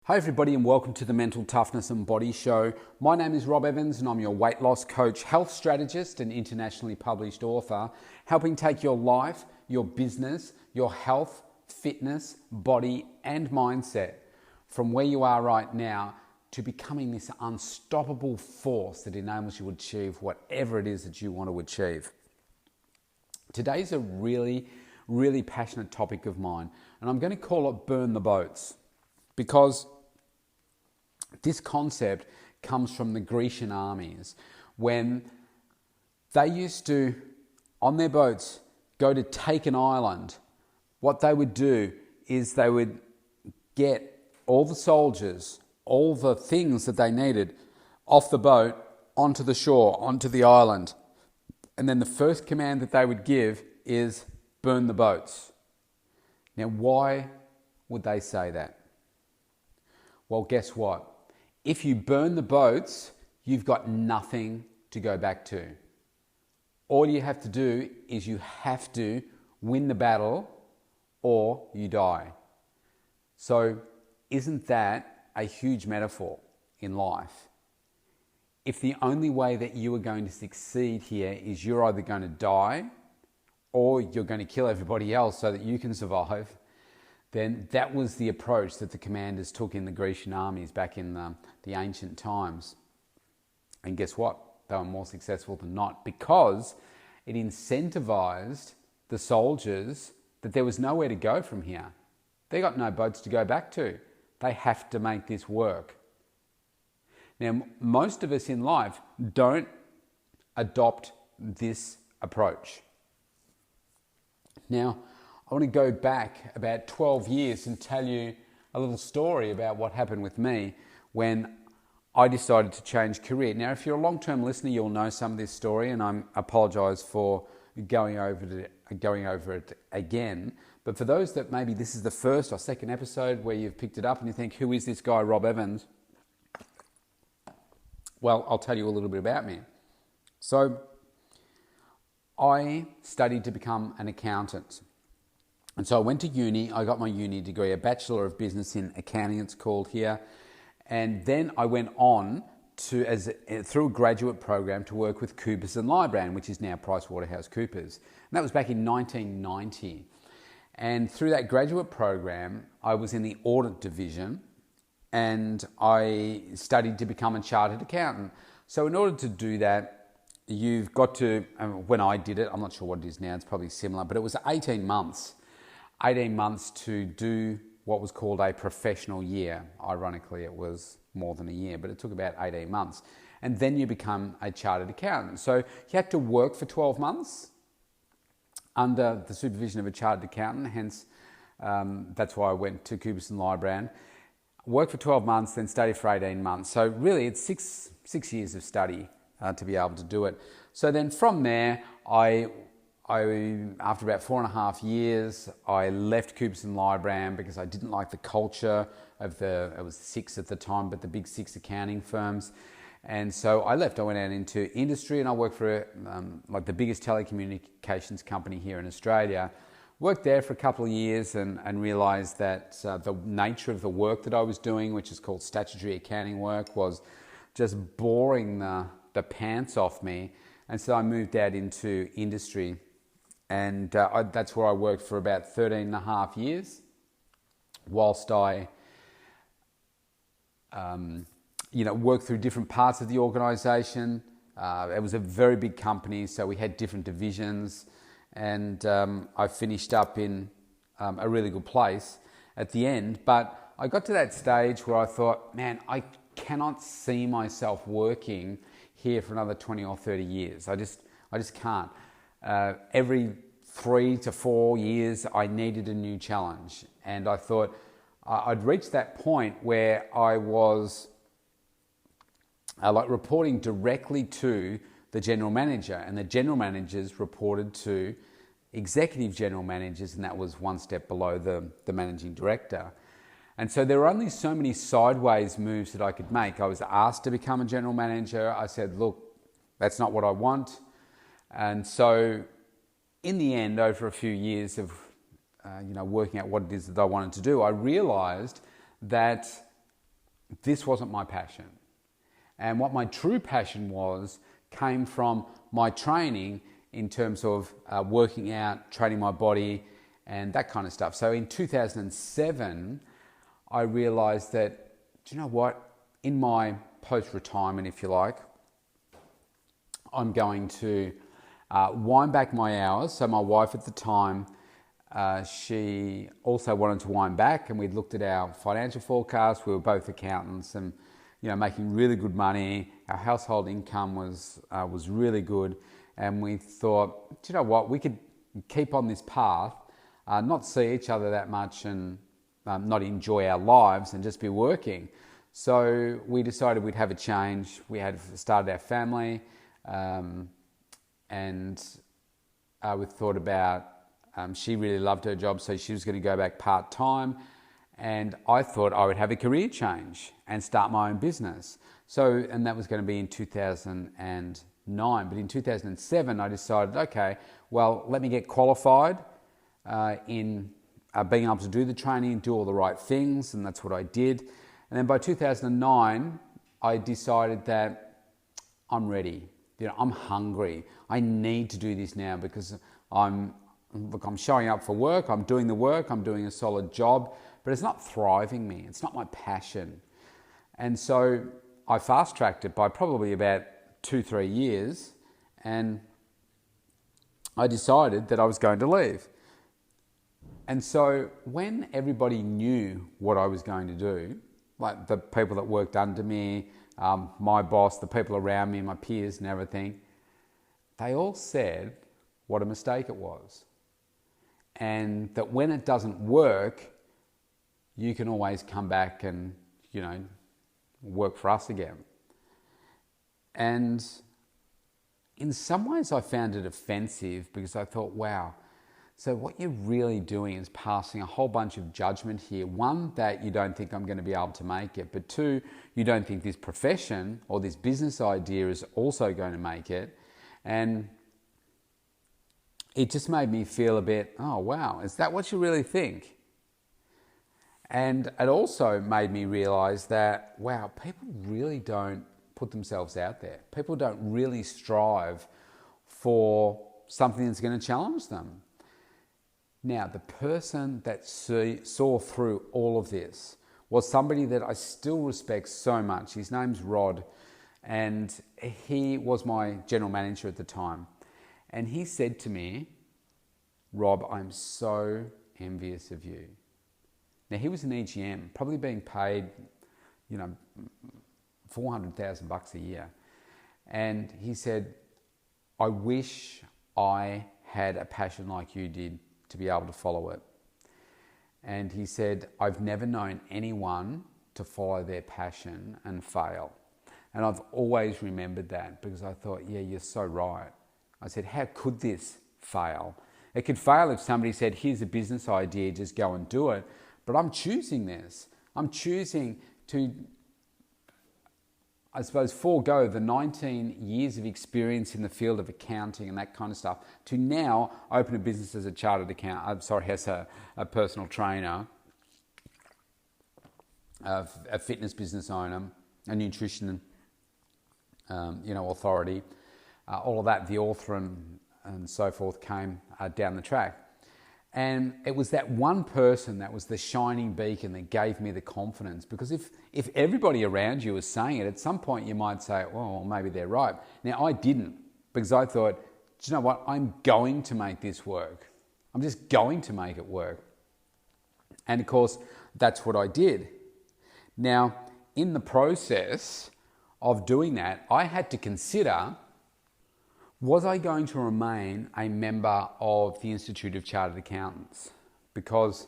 Hi everybody and welcome to the Mental Toughness and Body Show. My name is Rob Evans and I'm your weight loss coach, health strategist and internationally published author, helping take your life, your business, your health, fitness, body and mindset from where you are right now to becoming this unstoppable force that enables you to achieve whatever it is that you want to achieve. Today's a really passionate topic of mine and I'm going to call it burn the boats because this concept comes from the Grecian armies when they used to, on their boats, go to take an island. What they would do is they would get all the soldiers, all the things that they needed off the boat onto the shore, onto the island. And then the first command that they would give is burn the boats. Now, why would they say that? Well, guess what? If you burn the boats, you've got nothing to go back to. All you have to do is you have to win the battle or you die. So isn't that a huge metaphor in life? If the only way that you are going to succeed here is you're either going to die or you're going to kill everybody else so that you can survive, then that was the approach that the commanders took in the Grecian armies back in the ancient times. And guess what? They were more successful than not because it incentivized the soldiers that there was nowhere to go from here. They got no boats to go back to. They have to make this work. Now, most of us in life don't adopt this approach. Now, I want to go back about 12 years and tell you a little story about what happened with me when I decided to change career. Now, if you're a long-term listener, you'll know some of this story, and I apologise for going over it again. But for those that maybe this is the first or second episode where you've picked it up and you think, who is this guy, Rob Evans? Well, I'll tell you a little bit about me. So, I studied to become an accountant. And so I went to uni, I got my uni degree, a Bachelor of Business in Accounting it's called here. And then I went on through a graduate program to work with Coopers & Lybrand, which is now PricewaterhouseCoopers. And that was back in 1990. And through that graduate program, I was in the audit division and I studied to become a chartered accountant. So in order to do that, you've got to, when I did it, I'm not sure what it is now, it's probably similar, but it was 18 months to do what was called a professional year. Ironically, it was more than a year, but it took about 18 months. And then you become a chartered accountant. So you had to work for 12 months under the supervision of a chartered accountant, hence that's why I went to Coopers & Lybrand. Work for 12 months, then study for 18 months. So really it's six years of study to be able to do it. So then from there, after about 4.5 years, I left Coopers & Lybrand because I didn't like the culture of it was 6 at the time, but the big 6 accounting firms. And so I left. I went out into industry and I worked for like the biggest telecommunications company here in Australia. Worked there for a couple of years and realised that the nature of the work that I was doing, which is called statutory accounting work, was just boring the pants off me. And so I moved out into industry. And that's where I worked for about 13.5 years whilst I worked through different parts of the organisation. It was a very big company, so we had different divisions, and I finished up in a really good place at the end. But I got to that stage where I thought, man, I cannot see myself working here for another 20 or 30 years. I just can't. Every 3 to 4 years, I needed a new challenge. And I thought I'd reached that point where I was reporting directly to the general manager, and the general managers reported to executive general managers, and that was one step below the managing director. And so there were only so many sideways moves that I could make. I was asked to become a general manager. I said, look, that's not what I want. And so in the end, over a few years of working out what it is that I wanted to do, I realised that this wasn't my passion. And what my true passion was came from my training in terms of working out, training my body, and that kind of stuff. So in 2007, I realized that, do you know what? In my post-retirement, if you like, I'm going to wind back my hours. So my wife at the time, she also wanted to wind back, and we'd looked at our financial forecast. We were both accountants and, making really good money. Our household income was really good. And we thought, do you know what? We could keep on this path, not see each other that much and not enjoy our lives and just be working. So we decided we'd have a change. We had started our family, and we thought about, she really loved her job, so she was going to go back part-time. And I thought I would have a career change and start my own business. So, and that was going to be in 2009. But in 2007, I decided, okay, well, let me get qualified in being able to do the training, do all the right things, and that's what I did. And then by 2009, I decided that I'm ready. I'm hungry. I need to do this now because I'm showing up for work, I'm doing the work, I'm doing a solid job, but it's not thriving me. It's not my passion. And so I fast-tracked it by probably about 2-3 years, and I decided that I was going to leave. And so when everybody knew what I was going to do, like the people that worked under me, my boss, the people around me, my peers and everything, they all said what a mistake it was. And that when it doesn't work, you can always come back and, work for us again. And in some ways I found it offensive because I thought, wow, so what you're really doing is passing a whole bunch of judgment here. One, that you don't think I'm going to be able to make it, but two, you don't think this profession or this business idea is also going to make it. And it just made me feel a bit, oh wow, is that what you really think? And it also made me realize that, wow, people really don't put themselves out there. People don't really strive for something that's going to challenge them. Now, the person that saw through all of this was somebody that I still respect so much. His name's Rod, and he was my general manager at the time. And he said to me, Rob, I'm so envious of you. Now, he was an EGM, probably being paid, $400,000 a year. And he said, I wish I had a passion like you did to be able to follow it. And he said, I've never known anyone to follow their passion and fail. And I've always remembered that because I thought, yeah, you're so right. I said, how could this fail? It could fail if somebody said, here's a business idea, just go and do it. But I'm choosing this. I'm choosing to, I suppose, forego the 19 years of experience in the field of accounting and that kind of stuff to now open a business as a chartered accountant, as a personal trainer, a fitness business owner, a nutrition authority. All of that, the author and so forth came down the track. And it was that one person that was the shining beacon that gave me the confidence. Because if everybody around you was saying it, at some point you might say, well, maybe they're right. Now, I didn't, because I thought, do you know what? I'm going to make this work. I'm just going to make it work. And of course, that's what I did. Now, in the process of doing that, I had to consider, was I going to remain a member of the Institute of Chartered Accountants? Because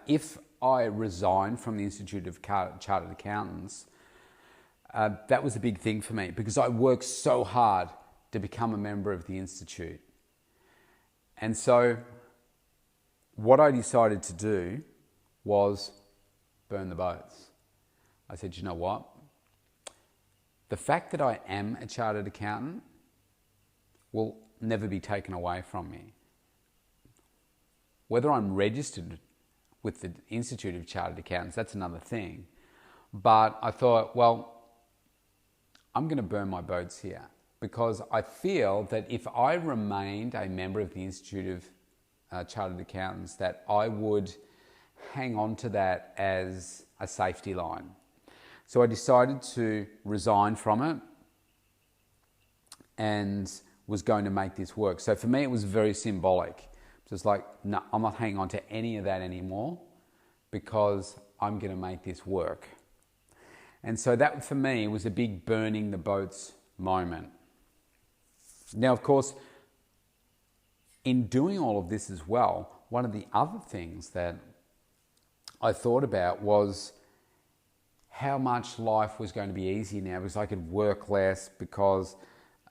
if I resigned from the Institute of Chartered Accountants, that was a big thing for me because I worked so hard to become a member of the Institute. And so what I decided to do was burn the boats. I said, you know what? The fact that I am a chartered accountant will never be taken away from me. Whether I'm registered with the Institute of Chartered Accountants, that's another thing. But I thought, well, I'm going to burn my boats here, because I feel that if I remained a member of the Institute of Chartered Accountants, that I would hang on to that as a safety line. So I decided to resign from it and was going to make this work. So for me, it was very symbolic. Just like, no, I'm not hanging on to any of that anymore, because I'm going to make this work. And so that for me was a big burning the boats moment. Now, of course, in doing all of this as well, one of the other things that I thought about was how much life was going to be easy now, because I could work less, because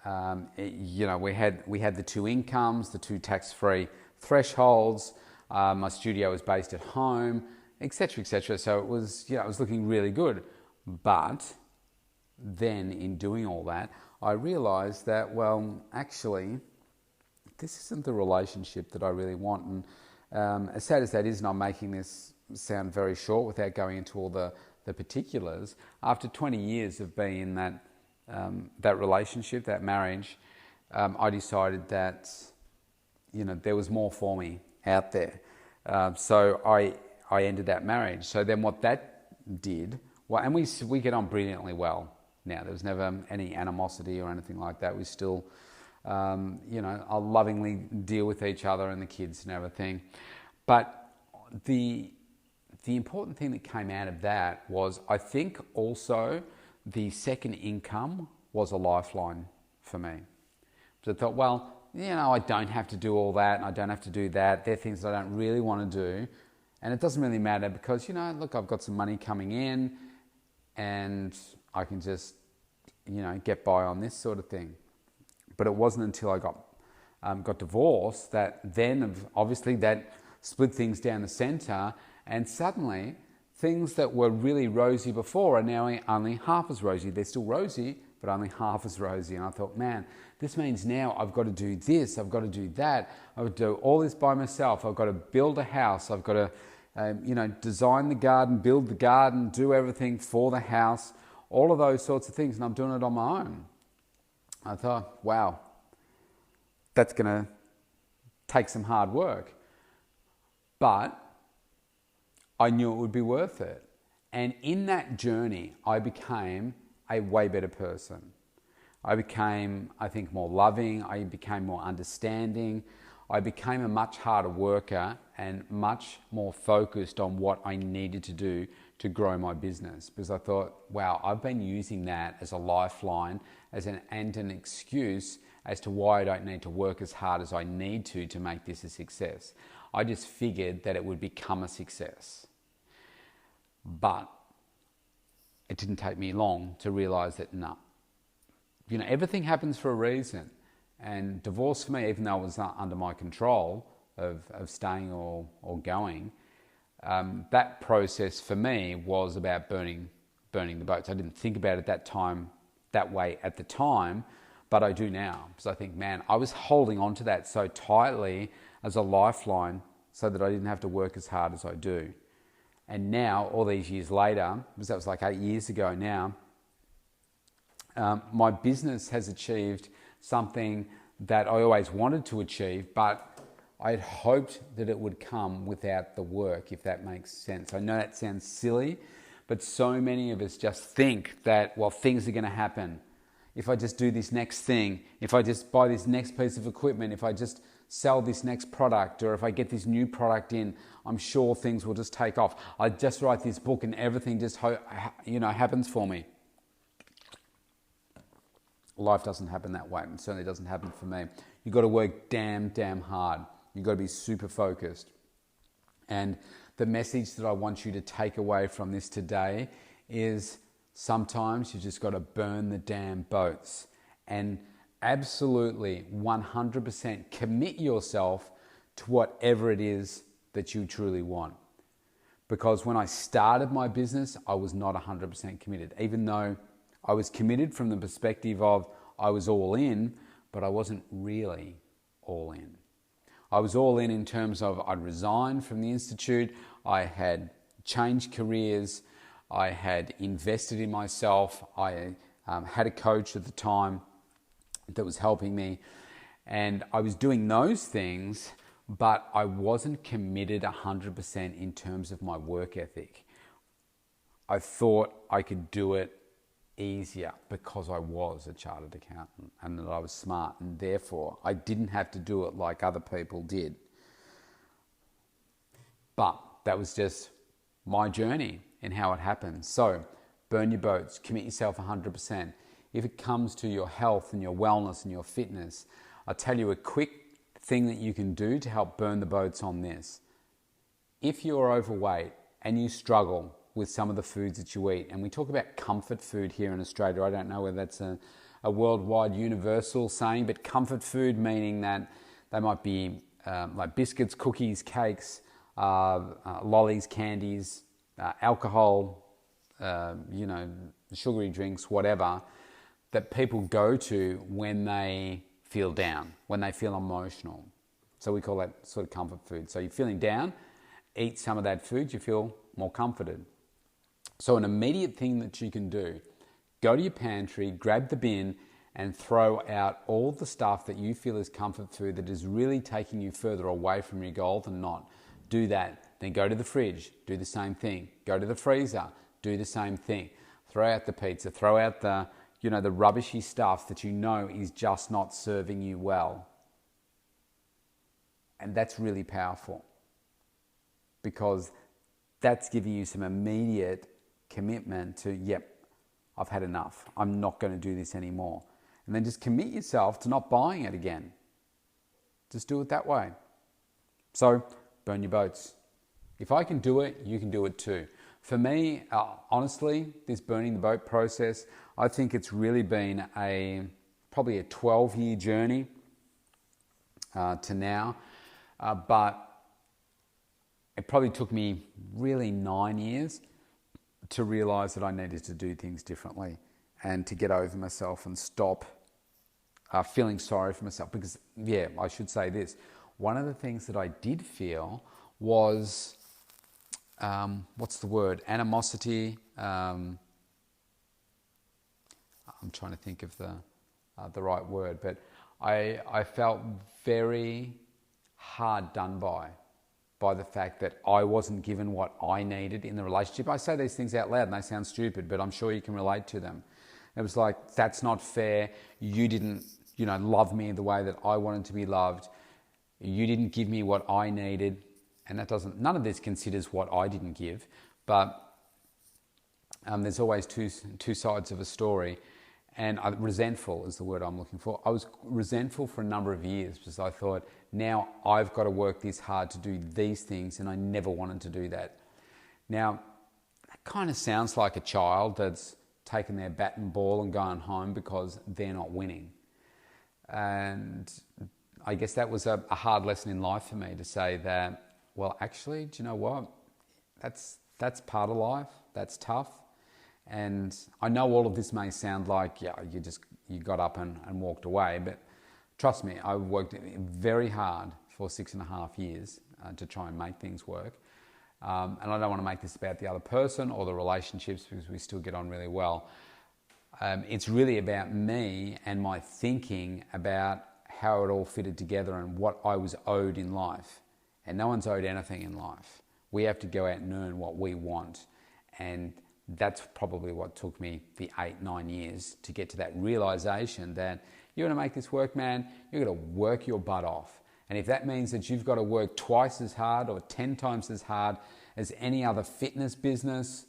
we had the two incomes, the two tax-free thresholds. My studio was based at home, etc., etc. So it was looking really good. But then in doing all that, I realized that, well, actually, this isn't the relationship that I really want. And as sad as that is, and I'm making this sound very short without going into all the particulars, after 20 years of being in that relationship, that marriage, I decided that, there was more for me out there. So I ended that marriage. So then what that did, well, and we get on brilliantly well now. There was never any animosity or anything like that. We still, I'll lovingly deal with each other and the kids and everything. But the important thing that came out of that was, I think also the second income was a lifeline for me. So I thought, well, I don't have to do all that, and I don't have to do that. They're things that I don't really want to do. And it doesn't really matter, because, look, I've got some money coming in and I can just, get by on this sort of thing. But it wasn't until I got divorced that then, obviously, that split things down the center, and suddenly things that were really rosy before are now only half as rosy. They're still rosy, but only half as rosy. And I thought, man, this means now I've got to do this, I've got to do that, I've got to do all this by myself, I've got to build a house, I've got to design the garden, build the garden, do everything for the house, all of those sorts of things, and I'm doing it on my own. I thought, wow, that's going to take some hard work. But I knew it would be worth it. And in that journey, I became a way better person. I became, I think, more loving. I became more understanding. I became a much harder worker and much more focused on what I needed to do to grow my business, because I thought, wow, I've been using that as a lifeline and an excuse as to why I don't need to work as hard as I need to make this a success. I just figured that it would become a success. But it didn't take me long to realize that, everything happens for a reason. And divorce for me, even though it was not under my control of staying or going, that process for me was about burning the boats. I didn't think about it that way at the time, but I do now, because I think, man, I was holding on to that so tightly as a lifeline so that I didn't have to work as hard as I do. And now, all these years later, because that was like 8 years ago now, my business has achieved something that I always wanted to achieve, but I had hoped that it would come without the work, if that makes sense. I know that sounds silly, but so many of us just think that, well, things are going to happen. If I just do this next thing, if I just buy this next piece of equipment, if I just sell this next product, or if I get this new product in, I'm sure things will just take off. I just write this book and everything just happens for me. Life doesn't happen that way. It certainly doesn't happen for me. You've got to work damn hard. You've got to be super focused. And the message that I want you to take away from this today is, sometimes you just got to burn the damn boats and absolutely 100% commit yourself to whatever it is that you truly want. Because when I started my business, I was not 100% committed, even though I was committed from the perspective of I was all in, but I wasn't really all in. I was all in terms of I'd resigned from the Institute, I had changed careers, I had invested in myself. I had a coach at the time that was helping me, and I was doing those things, but I wasn't committed 100% in terms of my work ethic. I thought I could do it easier because I was a chartered accountant and that I was smart, and therefore I didn't have to do it like other people did. But that was just my journey and how it happened. So burn your boats, commit yourself 100%. If it comes to your health and your wellness and your fitness, I'll tell you a quick thing that you can do to help burn the boats on this. If you're overweight and you struggle with some of the foods that you eat, and we talk about comfort food here in Australia, I don't know whether that's a worldwide universal saying, but comfort food meaning that they might be like biscuits, cookies, cakes, lollies, candies, alcohol, sugary drinks, whatever, that people go to when they feel down, when they feel emotional. So we call that sort of comfort food. So you're feeling down, eat some of that food, you feel more comforted. So an immediate thing that you can do, go to your pantry, grab the bin, and throw out all the stuff that you feel is comfort food that is really taking you further away from your goal than not. Do that. Then go to the fridge, do the same thing. Go to the freezer, do the same thing. Throw out the pizza, throw out the rubbishy stuff that you know is just not serving you well. And that's really powerful because that's giving you some immediate commitment to, yep, I've had enough. I'm not going to do this anymore. And then just commit yourself to not buying it again. Just do it that way. So, burn your boats. If I can do it, you can do it too. For me, honestly, this burning the boat process, I think it's really been probably a 12-year journey to now. But it probably took me really 9 years to realize that I needed to do things differently and to get over myself and stop feeling sorry for myself. Because, I should say this. One of the things that I did feel was, animosity. I'm trying to think of the right word, but I felt very hard done by the fact that I wasn't given what I needed in the relationship. I say these things out loud and they sound stupid, but I'm sure you can relate to them. It was like, that's not fair. You didn't, love me the way that I wanted to be loved. You didn't give me what I needed. And none of this considers what I didn't give, but there's always two sides of a story. And resentful is the word I'm looking for. I was resentful for a number of years because I thought, now I've got to work this hard to do these things, and I never wanted to do that. Now, that kind of sounds like a child that's taken their bat and ball and gone home because they're not winning. And I guess that was a hard lesson in life for me to say that, well, actually, do you know what? That's part of life. That's tough. And I know all of this may sound like, you got up and walked away, but trust me, I worked very hard for 6.5 years to try and make things work. And I don't want to make this about the other person or the relationships because we still get on really well. It's really about me and my thinking about how it all fitted together and what I was owed in life. And no one's owed anything in life. We have to go out and earn what we want. And that's probably what took me the 8-9 years to get to that realization that you're going to make this work, man. You're going to work your butt off. And if that means that you've got to work twice as hard or 10 times as hard as any other fitness business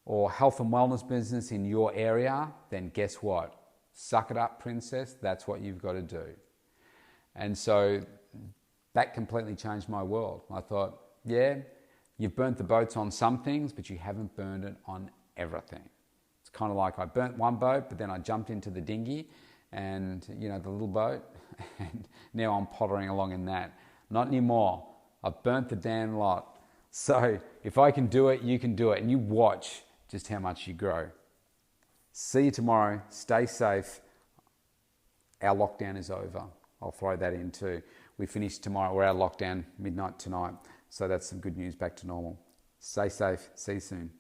or health and wellness business in your area, then guess what? Suck it up, princess. That's what you've got to do. And so that completely changed my world. I thought, you've burnt the boats on some things, but you haven't burned it on everything. It's kind of like I burnt one boat, but then I jumped into the dinghy and, the little boat, and now I'm pottering along in that. Not anymore. I've burnt the damn lot. So if I can do it, you can do it. And you watch just how much you grow. See you tomorrow. Stay safe. Our lockdown is over. I'll throw that in too. We finish tomorrow. We're out of lockdown midnight tonight. So that's some good news, back to normal. Stay safe. See you soon.